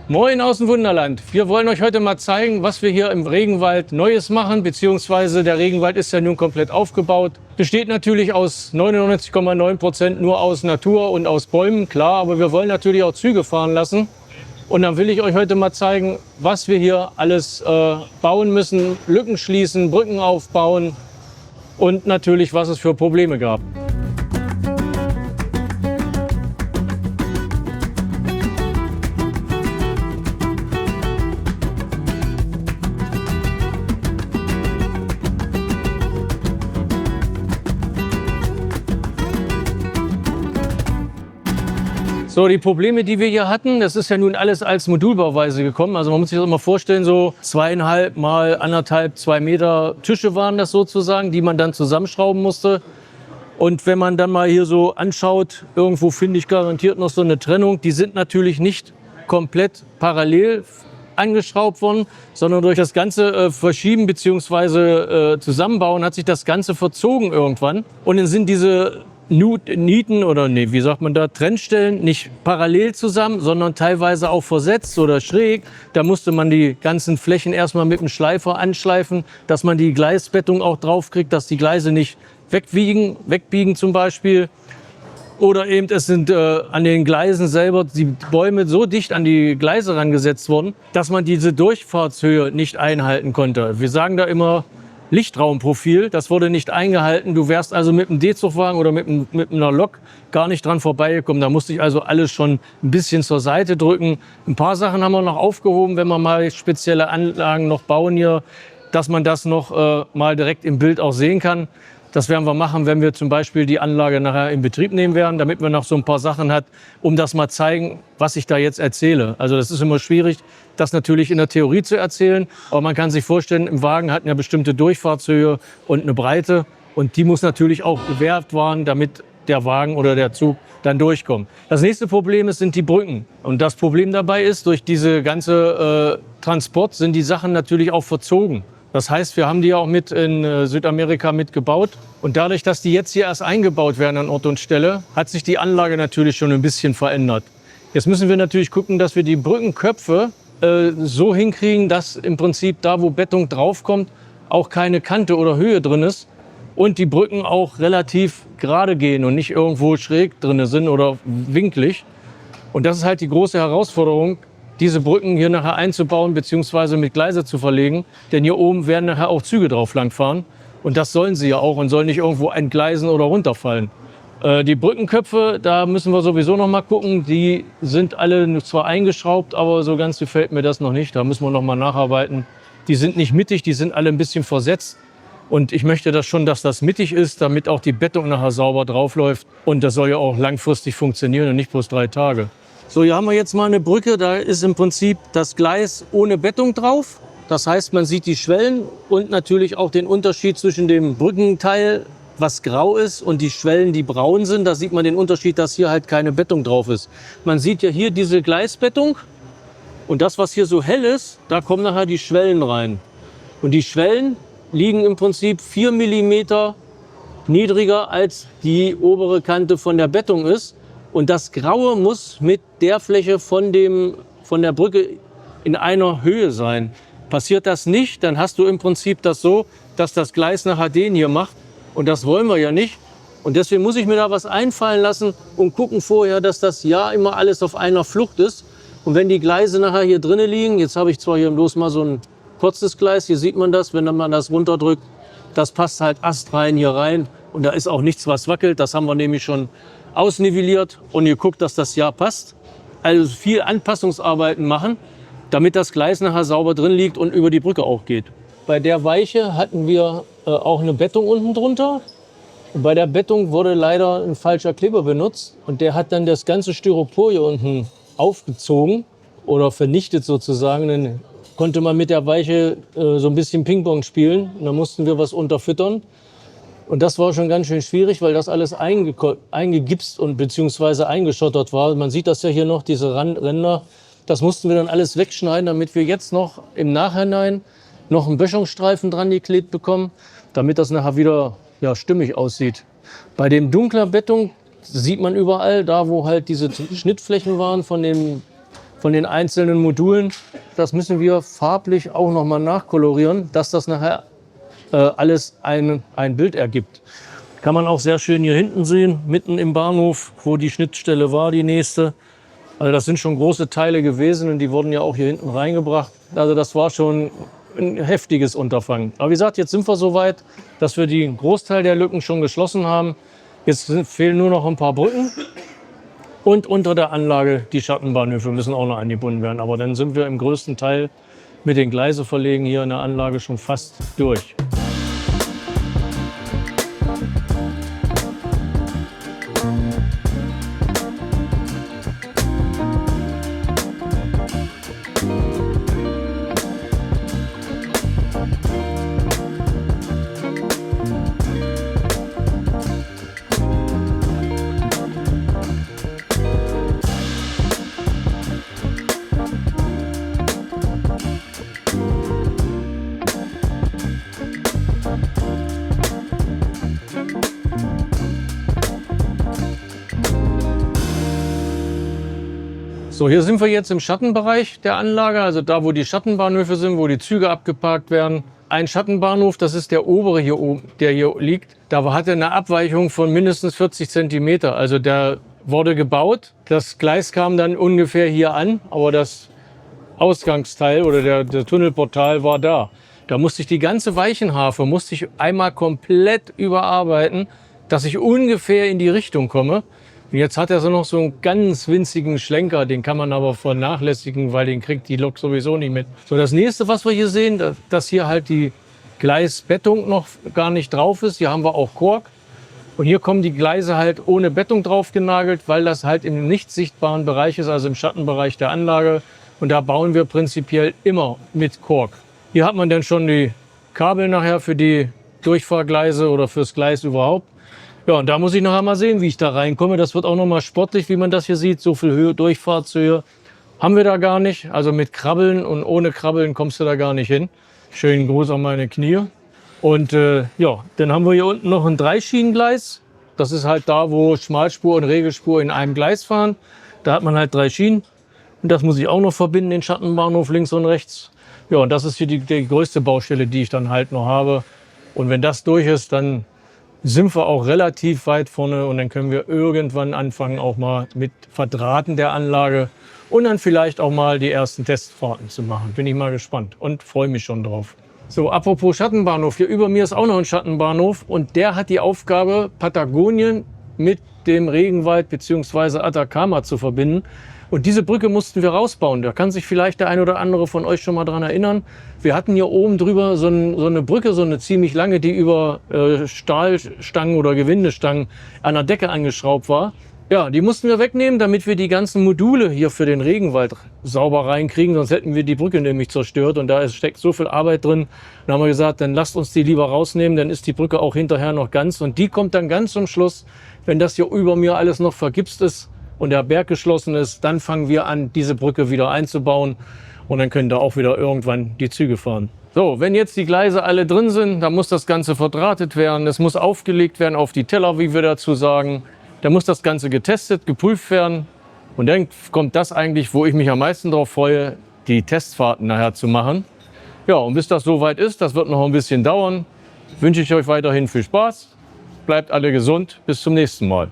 Moin aus dem Wunderland. Wir wollen euch heute mal zeigen, was wir hier im Regenwald Neues machen, beziehungsweise der Regenwald ist ja nun komplett aufgebaut. Besteht natürlich aus 99,9% nur aus Natur und aus Bäumen, klar, aber wir wollen natürlich auch Züge fahren lassen. Und dann will ich euch heute mal zeigen, was wir hier alles bauen müssen, Lücken schließen, Brücken aufbauen und natürlich, was es für Probleme gab. So, die Probleme, die wir hier hatten, das ist ja nun alles als Modulbauweise gekommen. Also man muss sich das mal vorstellen, so 2,5 mal 1,5, 2 Meter Tische waren das sozusagen, die man dann zusammenschrauben musste. Und wenn man dann mal hier so anschaut, irgendwo finde ich garantiert noch so eine Trennung. Die sind natürlich nicht komplett parallel angeschraubt worden, sondern durch das ganze Verschieben bzw. Zusammenbauen hat sich das Ganze verzogen irgendwann. Und dann sind diese Nieten oder nee, wie sagt man da, Trennstellen nicht parallel zusammen, sondern teilweise auch versetzt oder schräg. Da musste man die ganzen Flächen erstmal mit dem Schleifer anschleifen, dass man die Gleisbettung auch drauf kriegt, dass die Gleise nicht wegbiegen zum Beispiel. Oder eben es sind an den Gleisen selber die Bäume so dicht an die Gleise rangesetzt worden, dass man diese Durchfahrtshöhe nicht einhalten konnte. Wir sagen da immer Lichtraumprofil, das wurde nicht eingehalten. Du wärst also mit einem D-Zugwagen oder mit einer Lok gar nicht dran vorbeigekommen. Da musste ich also alles schon ein bisschen zur Seite drücken. Ein paar Sachen haben wir noch aufgehoben, wenn wir mal spezielle Anlagen noch bauen hier, dass man das noch mal direkt im Bild auch sehen kann. Das werden wir machen, wenn wir zum Beispiel die Anlage nachher in Betrieb nehmen werden, damit man noch so ein paar Sachen hat, um das mal zeigen, was ich da jetzt erzähle. Also das ist immer schwierig, das natürlich in der Theorie zu erzählen. Aber man kann sich vorstellen, im Wagen hat eine bestimmte Durchfahrtshöhe und eine Breite. Und die muss natürlich auch gewährt werden, damit der Wagen oder der Zug dann durchkommt. Das nächste Problem sind die Brücken. Und das Problem dabei ist, durch diese ganze Transport sind die Sachen natürlich auch verzogen. Das heißt, wir haben die auch mit in Südamerika mitgebaut. Und dadurch, dass die jetzt hier erst eingebaut werden an Ort und Stelle, hat sich die Anlage natürlich schon ein bisschen verändert. Jetzt müssen wir natürlich gucken, dass wir die Brückenköpfe so hinkriegen, dass im Prinzip da, wo Beton draufkommt, auch keine Kante oder Höhe drin ist. Und die Brücken auch relativ gerade gehen und nicht irgendwo schräg drin sind oder winklig. Und das ist halt die große Herausforderung, diese Brücken hier nachher einzubauen bzw. mit Gleise zu verlegen. Denn hier oben werden nachher auch Züge drauf langfahren. Und das sollen sie ja auch und sollen nicht irgendwo entgleisen oder runterfallen. Die Brückenköpfe, da müssen wir sowieso noch mal gucken. Die sind alle zwar eingeschraubt, aber so ganz gefällt mir das noch nicht. Da müssen wir noch mal nacharbeiten. Die sind nicht mittig, die sind alle ein bisschen versetzt. Und ich möchte das schon, dass das mittig ist, damit auch die Bettung nachher sauber draufläuft. Und das soll ja auch langfristig funktionieren und nicht bloß 3 Tage. So, hier haben wir jetzt mal eine Brücke, da ist im Prinzip das Gleis ohne Bettung drauf. Das heißt, man sieht die Schwellen und natürlich auch den Unterschied zwischen dem Brückenteil, was grau ist, und die Schwellen, die braun sind. Da sieht man den Unterschied, dass hier halt keine Bettung drauf ist. Man sieht ja hier diese Gleisbettung und das, was hier so hell ist, da kommen nachher die Schwellen rein. Und die Schwellen liegen im Prinzip 4 mm niedriger als die obere Kante von der Bettung ist. Und das Graue muss mit der Fläche von der Brücke in einer Höhe sein. Passiert das nicht, dann hast du im Prinzip das so, dass das Gleis nachher den hier macht. Und das wollen wir ja nicht. Und deswegen muss ich mir da was einfallen lassen und gucken vorher, dass das ja immer alles auf einer Flucht ist. Und wenn die Gleise nachher hier drinnen liegen, jetzt habe ich zwar hier bloß mal so ein kurzes Gleis, hier sieht man das, wenn man das runterdrückt, das passt halt astrein hier rein. Und da ist auch nichts, was wackelt. Das haben wir nämlich schon ausnivelliert und geguckt, dass das ja passt. Also viel Anpassungsarbeiten machen, damit das Gleis nachher sauber drin liegt und über die Brücke auch geht. Bei der Weiche hatten wir auch eine Bettung unten drunter. Und bei der Bettung wurde leider ein falscher Kleber benutzt und der hat dann das ganze Styropor hier unten aufgezogen oder vernichtet sozusagen. Dann konnte man mit der Weiche so ein bisschen Ping-Pong spielen und dann mussten wir was unterfüttern. Und das war schon ganz schön schwierig, weil das alles eingegipst und beziehungsweise eingeschottert war. Man sieht das ja hier noch, diese Ränder. Das mussten wir dann alles wegschneiden, damit wir jetzt noch im Nachhinein noch einen Böschungsstreifen dran geklebt bekommen, damit das nachher wieder stimmig aussieht. Bei dem dunkler Bettung sieht man überall, da wo halt diese Schnittflächen waren von von den einzelnen Modulen. Das müssen wir farblich auch noch mal nachkolorieren, dass das nachher alles ein Bild ergibt. Kann man auch sehr schön hier hinten sehen, mitten im Bahnhof, wo die Schnittstelle war, die nächste. Also das sind schon große Teile gewesen und die wurden ja auch hier hinten reingebracht. Also das war schon ein heftiges Unterfangen. Aber wie gesagt, jetzt sind wir so weit, dass wir den Großteil der Lücken schon geschlossen haben. Jetzt fehlen nur noch ein paar Brücken. Und unter der Anlage die Schattenbahnhöfe müssen auch noch angebunden werden. Aber dann sind wir im größten Teil mit den Gleiseverlegen hier in der Anlage schon fast durch. So, hier sind wir jetzt im Schattenbereich der Anlage, also da, wo die Schattenbahnhöfe sind, wo die Züge abgeparkt werden. Ein Schattenbahnhof, das ist der obere hier oben, der hier liegt. Da hat er eine Abweichung von mindestens 40 Zentimeter. Also der wurde gebaut, das Gleis kam dann ungefähr hier an, aber das Ausgangsteil oder der Tunnelportal war da. Da musste ich die ganze Weichenharfe einmal komplett überarbeiten, dass ich ungefähr in die Richtung komme. Und jetzt hat er so noch so einen ganz winzigen Schlenker, den kann man aber vernachlässigen, weil den kriegt die Lok sowieso nicht mit. So, das nächste, was wir hier sehen, dass hier halt die Gleisbettung noch gar nicht drauf ist. Hier haben wir auch Kork. Und hier kommen die Gleise halt ohne Bettung drauf genagelt, weil das halt im nicht sichtbaren Bereich ist, also im Schattenbereich der Anlage. Und da bauen wir prinzipiell immer mit Kork. Hier hat man dann schon die Kabel nachher für die Durchfahrgleise oder fürs Gleis überhaupt. Ja, und da muss ich nachher mal sehen, wie ich da reinkomme. Das wird auch noch mal sportlich, wie man das hier sieht. So viel Höhe, Durchfahrtshöhe haben wir da gar nicht. Also mit Krabbeln und ohne Krabbeln kommst du da gar nicht hin. Schönen Gruß an meine Knie. Und ja, dann haben wir hier unten noch ein Dreischienengleis. Das ist halt da, wo Schmalspur und Regelspur in einem Gleis fahren. Da hat man halt 3 Schienen. Und das muss ich auch noch verbinden, den Schattenbahnhof links und rechts. Ja, und das ist hier die größte Baustelle, die ich dann halt noch habe. Und wenn das durch ist, dann sind wir auch relativ weit vorne und dann können wir irgendwann anfangen, auch mal mit Verdrahten der Anlage und dann vielleicht auch mal die ersten Testfahrten zu machen. Bin ich mal gespannt und freue mich schon drauf. So, apropos Schattenbahnhof, hier über mir ist auch noch ein Schattenbahnhof und der hat die Aufgabe, Patagonien mit dem Regenwald bzw. Atacama zu verbinden. Und diese Brücke mussten wir rausbauen. Da kann sich vielleicht der ein oder andere von euch schon mal dran erinnern. Wir hatten hier oben drüber so eine Brücke, so eine ziemlich lange, die über Stahlstangen oder Gewindestangen an der Decke angeschraubt war. Ja, die mussten wir wegnehmen, damit wir die ganzen Module hier für den Regenwald sauber reinkriegen. Sonst hätten wir die Brücke nämlich zerstört. Und da steckt so viel Arbeit drin. Dann haben wir gesagt, dann lasst uns die lieber rausnehmen. Dann ist die Brücke auch hinterher noch ganz. Und die kommt dann ganz zum Schluss, wenn das hier über mir alles noch vergipst ist und der Berg geschlossen ist, dann fangen wir an, diese Brücke wieder einzubauen und dann können da auch wieder irgendwann die Züge fahren. So, wenn jetzt die Gleise alle drin sind, dann muss das Ganze verdrahtet werden, es muss aufgelegt werden auf die Teller, wie wir dazu sagen. Dann muss das Ganze getestet, geprüft werden und dann kommt das eigentlich, wo ich mich am meisten darauf freue, die Testfahrten nachher zu machen. Ja, und bis das soweit ist, das wird noch ein bisschen dauern, wünsche ich euch weiterhin viel Spaß, bleibt alle gesund, bis zum nächsten Mal.